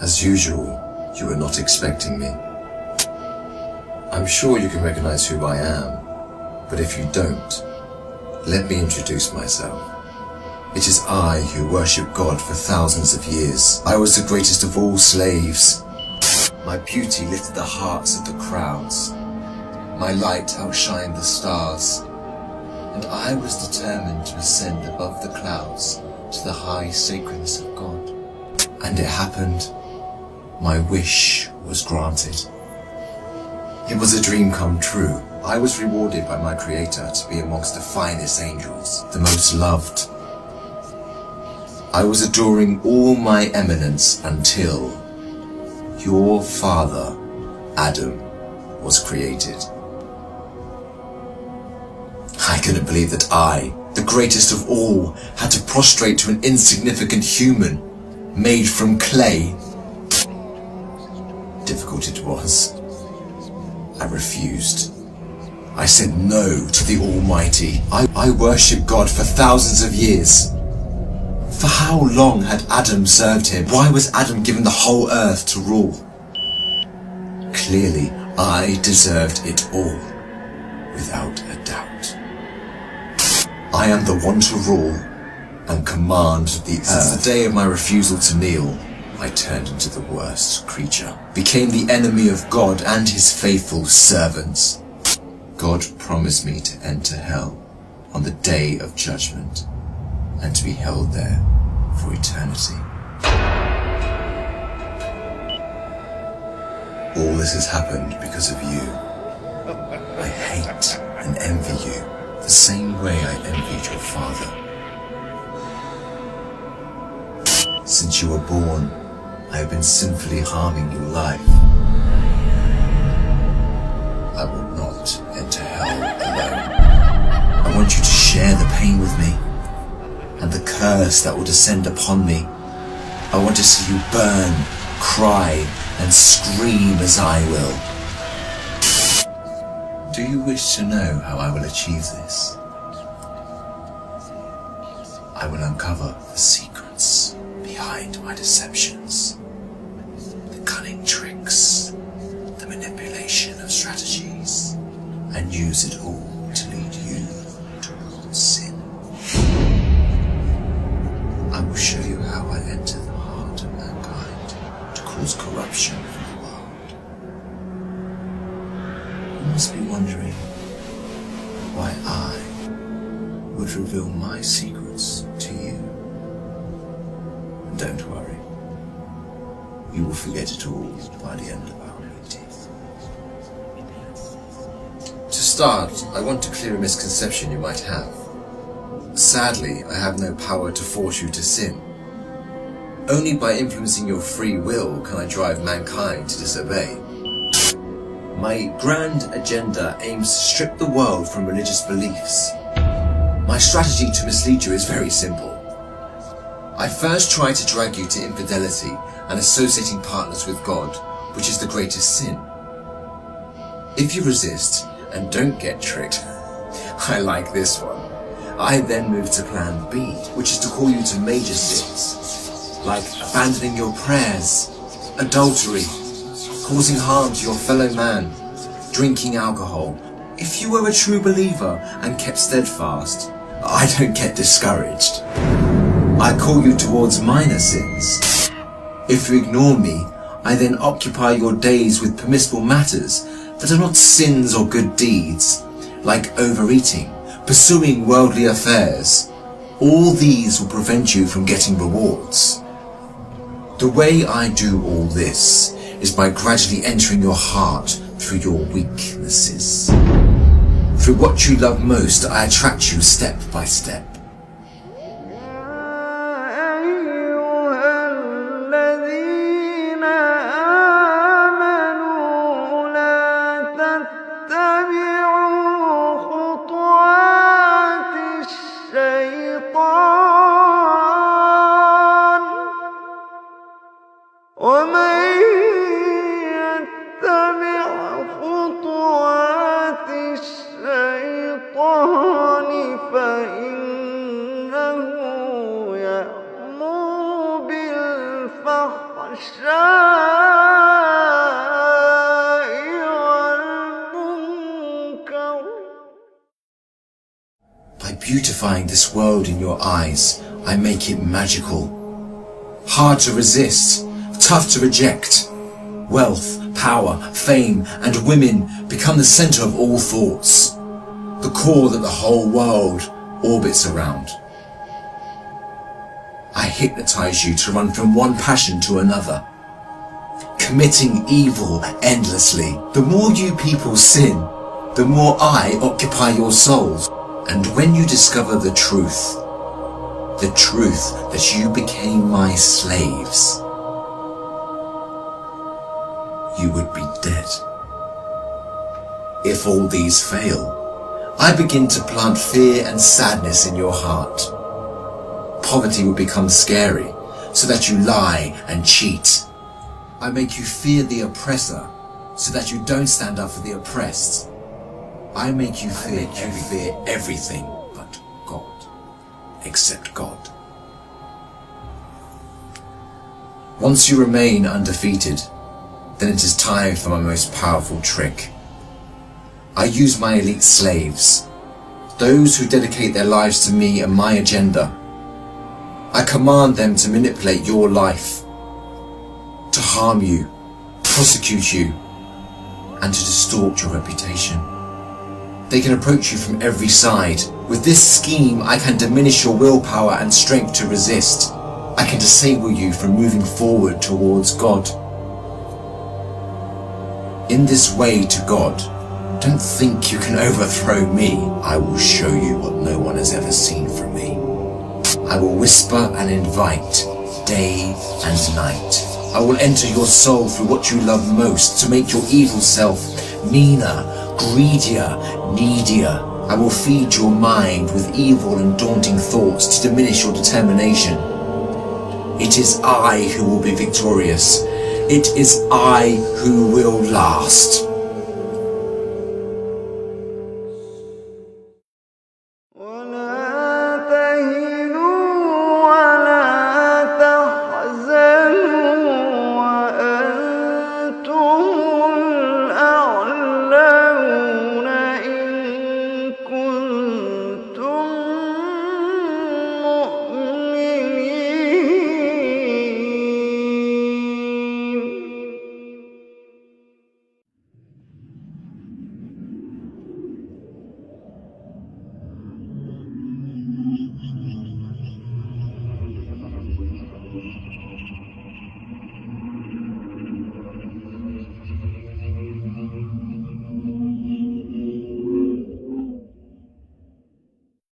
As usual, you were not expecting me. I'm sure you can recognize who I am, but if you don't, let me introduce myself. It is I who worship God for thousands of years. I was the greatest of all slaves. My beauty lifted the hearts of the crowds. My light outshined the stars. And I was determined to ascend above the clouds to the high sacredness of God. And it happened. My wish was granted. It was a dream come true. I was rewarded by my Creator to be amongst the finest angels, the most loved. I was adoring all my eminence until your father, Adam, was created. I couldn't believe that I, the greatest of all, had to prostrate to an insignificant human made from clay. Difficult it was. I refused. I said no to the Almighty. I worshipped God for thousands of years. For how long had Adam served him? Why was Adam given the whole earth to rule? Clearly, I deserved it all, without a doubt. I am the one to rule and command the earth. Since the day of my refusal to kneel, I turned into the worst creature, became the enemy of God and his faithful servants. God promised me to enter hell on the day of judgment and to be held there for eternity. All this has happened because of you. I hate and envy you the same way I envied your father. Since you were born, I have been sinfully harming your life. I will not enter hell alone. I want you to share the pain with me and the curse that will descend upon me. I want to see you burn, cry, and scream as I will. Do you wish to know how I will achieve this? I will uncover the secrets behind my deceptions, the cunning tricks, the manipulation of strategies, and use it all to lead you towards sin. I will show you how I enter the heart of mankind to cause corruption in the world. You must be wondering why I would reveal my secrets to you. And don't worry, you will forget it all by the end of our meeting. To start, I want to clear a misconception you might have. Sadly, I have no power to force you to sin. Only by influencing your free will can I drive mankind to disobey. My grand agenda aims to strip the world from religious beliefs. My strategy to mislead you is very simple. I first try to drag you to infidelity and associating partners with God, which is the greatest sin. If you resist and don't get tricked, I like this one. I then move to plan B, which is to call you to major sins, like abandoning your prayers, adultery, causing harm to your fellow man, drinking alcohol. If you were a true believer and kept steadfast, I don't get discouraged. I call you towards minor sins. If you ignore me, I then occupy your days with permissible matters that are not sins or good deeds, like overeating, pursuing worldly affairs. All these will prevent you from getting rewards. The way I do all this is by gradually entering your heart through your weaknesses. Through what you love most, I attract you step by step. فإنه يأمر بالفحشاء beautifying this world in your eyes, I make it magical. Hard to resist, tough to reject. Wealth, power, fame, and women become the center of all thoughts, the core that the whole world orbits around. I hypnotize you to run from one passion to another, committing evil endlessly. The more you people sin, the more I occupy your souls. And when you discover the truth that you became my slaves, you would be dead. If all these fail, I begin to plant fear and sadness in your heart. Poverty will become scary, so that you lie and cheat. I make you fear the oppressor, so that you don't stand up for the oppressed. I make you fear everything but God, except God. Once you remain undefeated, then it is time for my most powerful trick. I use my elite slaves, those who dedicate their lives to me and my agenda. I command them to manipulate your life, to harm you, prosecute you, and to distort your reputation. They can approach you from every side. With this scheme, I can diminish your willpower and strength to resist. I can disable you from moving forward towards God. In this way to God, don't think you can overthrow me. I will show you what no one has ever seen from me. I will whisper and invite, day and night. I will enter your soul through what you love most to make your evil self meaner, greedier, needier. I will feed your mind with evil and daunting thoughts to diminish your determination. It is I who will be victorious. It is I who will last.